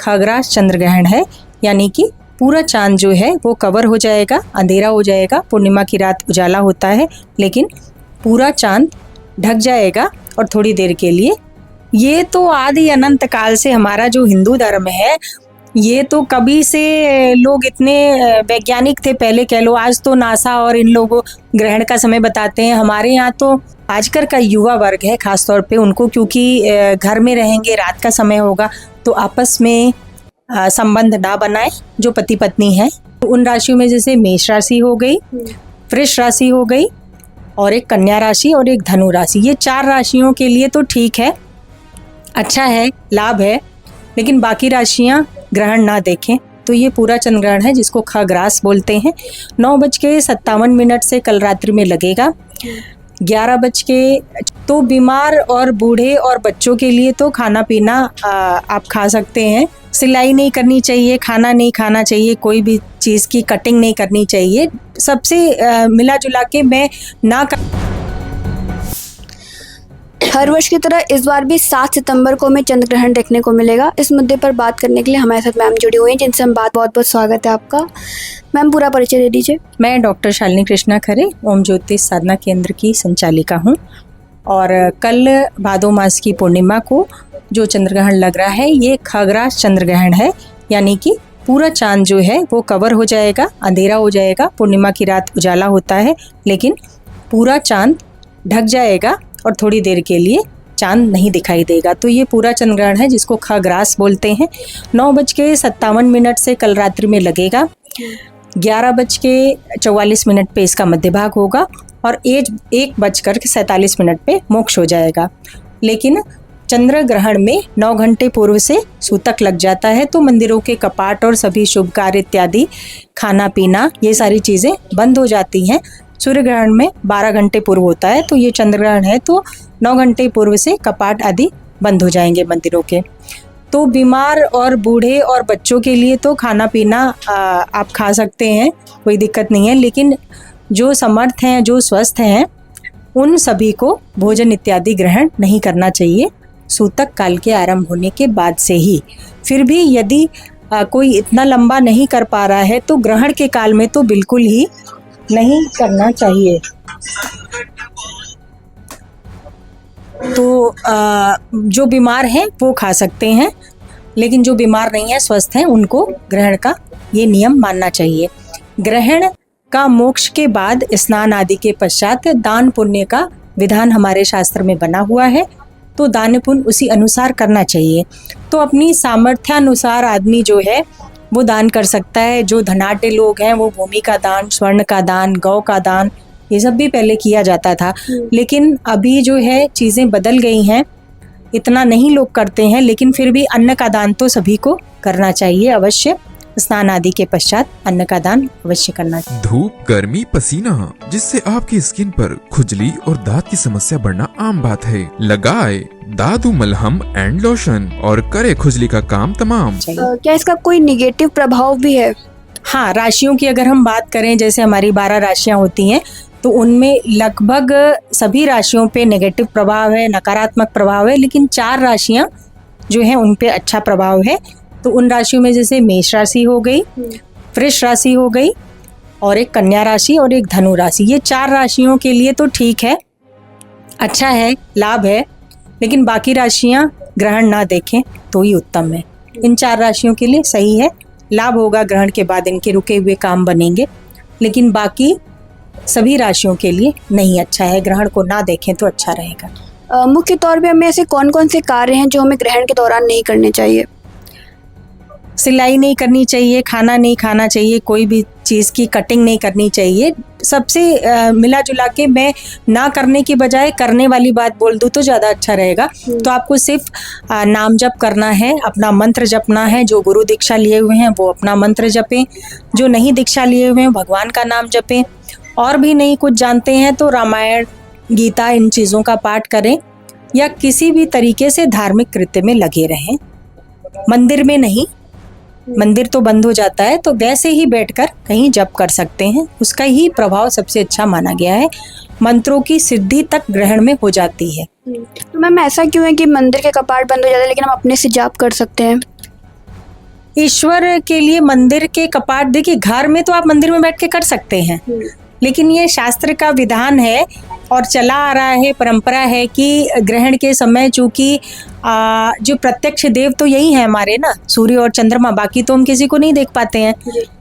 खग्रास चंद्र ग्रहण है, यानी कि पूरा चांद जो है वो कवर हो जाएगा, अंधेरा हो जाएगा। पूर्णिमा की रात उजाला होता है, लेकिन पूरा चांद ढक जाएगा और थोड़ी देर के लिए। ये तो आदि अनंत काल से हमारा जो हिंदू धर्म है, ये तो कभी से लोग इतने वैज्ञानिक थे पहले कह लो, आज तो नासा और इन लोगों ग्रहण का समय बताते हैं। हमारे यहाँ तो आजकल का युवा वर्ग है खासतौर पे, उनको क्योंकि घर में रहेंगे, रात का समय होगा, तो आपस में संबंध ना बनाए जो पति पत्नी है। तो उन राशियों में जैसे मेष राशि हो गई, वृष राशि हो गई, और एक कन्या राशि और एक धनु राशि, ये 4 राशियों के लिए तो ठीक है, अच्छा है, लाभ है। लेकिन बाकी राशियां ग्रहण ना देखें तो ये पूरा चंद्र ग्रहण है, जिसको खग्रास बोलते हैं। 9:57 से कल रात्रि में लगेगा। 11 तो बीमार और बूढ़े और बच्चों के लिए तो खाना पीना आप खा सकते हैं। सिलाई नहीं करनी चाहिए, खाना नहीं खाना चाहिए, कोई भी चीज़ की कटिंग नहीं करनी चाहिए। सबसे मिला जुला के मैं ना हर वर्ष की तरह इस बार भी 7 सितंबर को हमें चंद्र ग्रहण देखने को मिलेगा। इस मुद्दे पर बात करने के लिए हमारे साथ मैम जुड़ी हुई हैं, जिनसे हम बहुत बहुत स्वागत है आपका। मैम पूरा परिचय दे दीजिए। मैं डॉक्टर शालिनी कृष्णा खरे ओम ज्योतिष साधना केंद्र की संचालिका हूँ, और कल भादो मास की पूर्णिमा को जो चंद्र ग्रहण लग रहा है, ये खग्रास चंद्र ग्रहण है, यानी कि पूरा चांद जो है वो कवर हो जाएगा, अंधेरा हो जाएगा। पूर्णिमा की रात उजाला होता है, लेकिन पूरा चांद ढक जाएगा और थोड़ी देर के लिए चांद नहीं दिखाई देगा। तो ये पूरा चंद्र ग्रहण है, जिसको खग्रास बोलते हैं। 9:57 से कल रात्रि में लगेगा। 11:44 पे इसका मध्य भाग होगा, और 1:47 पे मोक्ष हो जाएगा। लेकिन चंद्र ग्रहण में 9 घंटे पूर्व से सूतक लग जाता है, तो मंदिरों के कपाट और सभी शुभ कार्य इत्यादि, खाना पीना, ये सारी चीज़ें बंद हो जाती हैं। सूर्य ग्रहण में 12 घंटे पूर्व होता है, तो ये चंद्र ग्रहण है तो 9 घंटे पूर्व से कपाट आदि बंद हो जाएंगे मंदिरों के। तो बीमार और बूढ़े और बच्चों के लिए तो खाना पीना आप खा सकते हैं, कोई दिक्कत नहीं है। लेकिन जो समर्थ हैं, जो स्वस्थ हैं, उन सभी को भोजन इत्यादि ग्रहण नहीं करना चाहिए सूतक काल के आरंभ होने के बाद से ही। फिर भी यदि कोई इतना लंबा नहीं कर पा रहा है तो ग्रहण के काल में तो बिल्कुल ही नहीं करना चाहिए। तो जो बीमार हैं वो खा सकते हैं, लेकिन जो बीमार नहीं है, स्वस्थ हैं, उनको ग्रहण का ये नियम मानना चाहिए। ग्रहण का मोक्ष के बाद स्नान आदि के पश्चात दान पुण्य का विधान हमारे शास्त्र में बना हुआ है, तो दान पुण्य उसी अनुसार करना चाहिए। तो अपनी सामर्थ्यानुसार आदमी जो है वो दान कर सकता है। जो धनाढ्य लोग हैं वो भूमि का दान, स्वर्ण का दान, गौ का दान, ये सब भी पहले किया जाता था। लेकिन अभी जो है चीज़ें बदल गई हैं, इतना नहीं लोग करते हैं, लेकिन फिर भी अन्न का दान तो सभी को करना चाहिए अवश्य। स्नान आदि के पश्चात अन्न का दान अवश्य करना चाहिए। धूप, गर्मी, पसीना, जिससे आपकी स्किन पर खुजली और दांत की समस्या बढ़ना आम बात है। लगाए दादू मलहम एंड लोशन और करे खुजली का काम तमाम। क्या इसका कोई निगेटिव प्रभाव भी है? हाँ, राशियों की अगर हम बात करें, जैसे हमारी 12 राशियां होती हैं, तो उनमें लगभग सभी राशियों पे नेगेटिव प्रभाव है, नकारात्मक प्रभाव है, लेकिन 4 राशियां जो हैं उन पे अच्छा प्रभाव है। तो उन राशियों में जैसे मेष राशि हो गई, वृष राशि हो गई, और एक कन्या राशि और एक धनु राशि, ये 4 राशियों के लिए तो ठीक है, अच्छा है, लाभ है। लेकिन बाकी राशियां ग्रहण ना देखें तो ही उत्तम है। इन 4 राशियों के लिए सही है, लाभ होगा, ग्रहण के बाद इनके रुके हुए काम बनेंगे। लेकिन बाकी सभी राशियों के लिए नहीं अच्छा है, ग्रहण को ना देखें तो अच्छा रहेगा। मुख्य तौर पे हमें ऐसे कौन कौन से कार्य हैं जो हमें ग्रहण के दौरान नहीं करने चाहिए? सिलाई नहीं करनी चाहिए, खाना नहीं खाना चाहिए, कोई भी चीज़ की कटिंग नहीं करनी चाहिए। सबसे मिला जुला के मैं ना करने की बजाय करने वाली बात बोल दूँ तो ज़्यादा अच्छा रहेगा। तो आपको सिर्फ नाम जप करना है, अपना मंत्र जपना है। जो गुरु दीक्षा लिए हुए हैं वो अपना मंत्र जपें, जो नहीं दीक्षा लिए हुए हैं भगवान का नाम जपें। और भी नहीं कुछ जानते हैं तो रामायण, गीता, इन चीज़ों का पाठ करें, या किसी भी तरीके से धार्मिक कृत्य में लगे रहें। मंदिर में नहीं, मंदिर तो बंद हो जाता है, तो वैसे ही बैठकर कहीं जप कर सकते हैं, उसका ही प्रभाव सबसे अच्छा माना गया है। मंत्रों की सिद्धि तक ग्रहण में हो जाती है। तो मैम ऐसा क्यों है कि मंदिर के कपाट बंद हो जाते हैं लेकिन हम अपने से जाप कर सकते हैं? ईश्वर के लिए मंदिर के कपाट, देखिए घर में तो आप मंदिर में बैठ के कर सकते हैं, लेकिन ये शास्त्र का विधान है और चला आ रहा है, परंपरा है कि ग्रहण के समय चूंकि जो प्रत्यक्ष देव तो यही है हमारे ना, सूर्य और चंद्रमा, बाकी तो हम किसी को नहीं देख पाते हैं,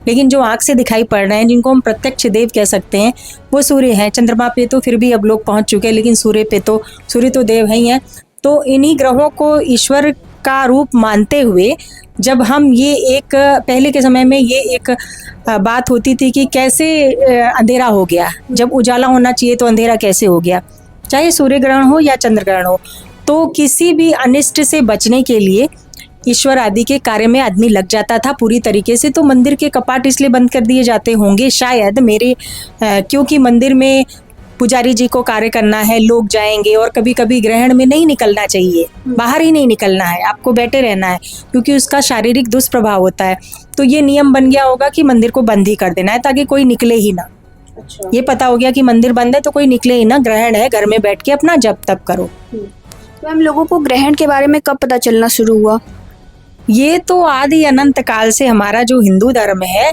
लेकिन जो आंख से दिखाई पड़ रहे हैं, जिनको हम प्रत्यक्ष देव कह सकते हैं, वो सूर्य हैं। चंद्रमा पे तो फिर भी अब लोग पहुंच चुके हैं, लेकिन सूर्य तो देव है ही हैं। तो इन्हीं ग्रहों को ईश्वर का रूप मानते हुए जब हम ये एक, पहले के समय में ये एक बात होती थी कि कैसे अंधेरा हो गया, जब उजाला होना चाहिए तो अंधेरा कैसे हो गया, चाहे सूर्य ग्रहण हो या चंद्र ग्रहण हो। तो किसी भी अनिष्ट से बचने के लिए ईश्वर आदि के कार्य में आदमी लग जाता था पूरी तरीके से। तो मंदिर के कपाट इसलिए बंद कर दिए जाते होंगे शायद मेरे, क्योंकि मंदिर में पुजारी जी को कार्य करना है, लोग जाएंगे, और कभी कभी ग्रहण में नहीं निकलना चाहिए, बाहर ही नहीं निकलना है, आपको बैठे रहना है, क्योंकि उसका शारीरिक दुष्प्रभाव होता है। तो ये नियम बन गया होगा कि मंदिर को बंद ही कर देना है ताकि कोई निकले ही ना। अच्छा। ये पता हो गया कि मंदिर बंद है तो कोई निकले ही ना, ग्रहण है, घर में बैठ के अपना जप तप करो। मैम, लोगों को ग्रहण के बारे में कब पता चलना शुरू हुआ? ये तो आदि अनंत काल से हमारा जो हिंदू धर्म है,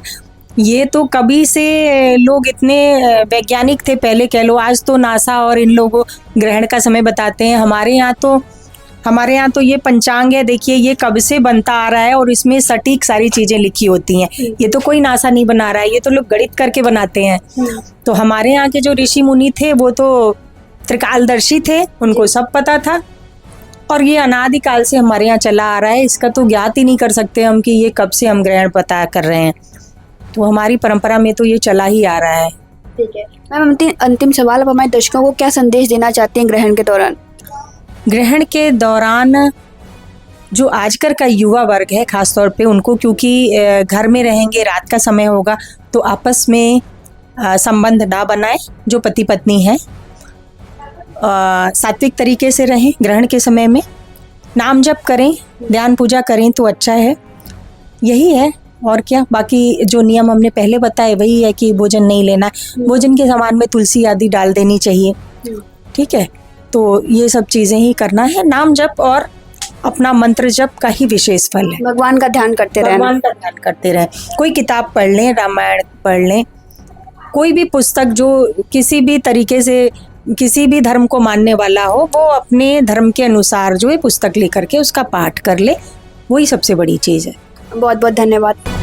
ये तो कभी से लोग इतने वैज्ञानिक थे, पहले कह लो, आज तो नासा और इन लोगों ग्रहण का समय बताते हैं। हमारे यहाँ तो ये पंचांग है, देखिए ये कब से बनता आ रहा है और इसमें सटीक सारी चीजें लिखी होती हैं। ये तो कोई नासा नहीं बना रहा है, ये तो लोग गणित करके बनाते हैं। तो हमारे यहाँ के जो ऋषि मुनि थे वो तो त्रिकालदर्शी थे, उनको सब पता था, और ये अनादिकाल से हमारे यहाँ चला आ रहा है। इसका तो ज्ञात ही नहीं कर सकते हम कि ये कब से हम ग्रहण पता कर रहे हैं। तो हमारी परंपरा में तो ये चला ही आ रहा है। ठीक है मैम, अंतिम सवाल, अब हमारे दर्शकों को क्या संदेश देना चाहते हैं ग्रहण के दौरान? ग्रहण के दौरान जो आजकल का युवा वर्ग है खासतौर पे, उनको, क्योंकि घर में रहेंगे, रात का समय होगा, तो आपस में संबंध ना बनाए। जो पति पत्नी है सात्विक तरीके से रहें, ग्रहण के समय में नाम जप करें, ध्यान पूजा करें तो अच्छा है। यही है, और क्या। बाकी जो नियम हमने पहले बताए वही है कि भोजन नहीं लेना, भोजन के सामान में तुलसी आदि डाल देनी चाहिए। ठीक है, तो ये सब चीज़ें ही करना है। नाम जप और अपना मंत्र जप का ही विशेष फल है। भगवान का ध्यान करते रहें, भगवान का ध्यान करते रहें। कोई किताब पढ़ लें, रामायण पढ़ लें, कोई भी पुस्तक जो किसी भी तरीके से किसी भी धर्म को मानने वाला हो, वो अपने धर्म के अनुसार जो है पुस्तक लेकर के उसका पाठ कर ले, वही सबसे बड़ी चीज़ है। बहुत बहुत धन्यवाद।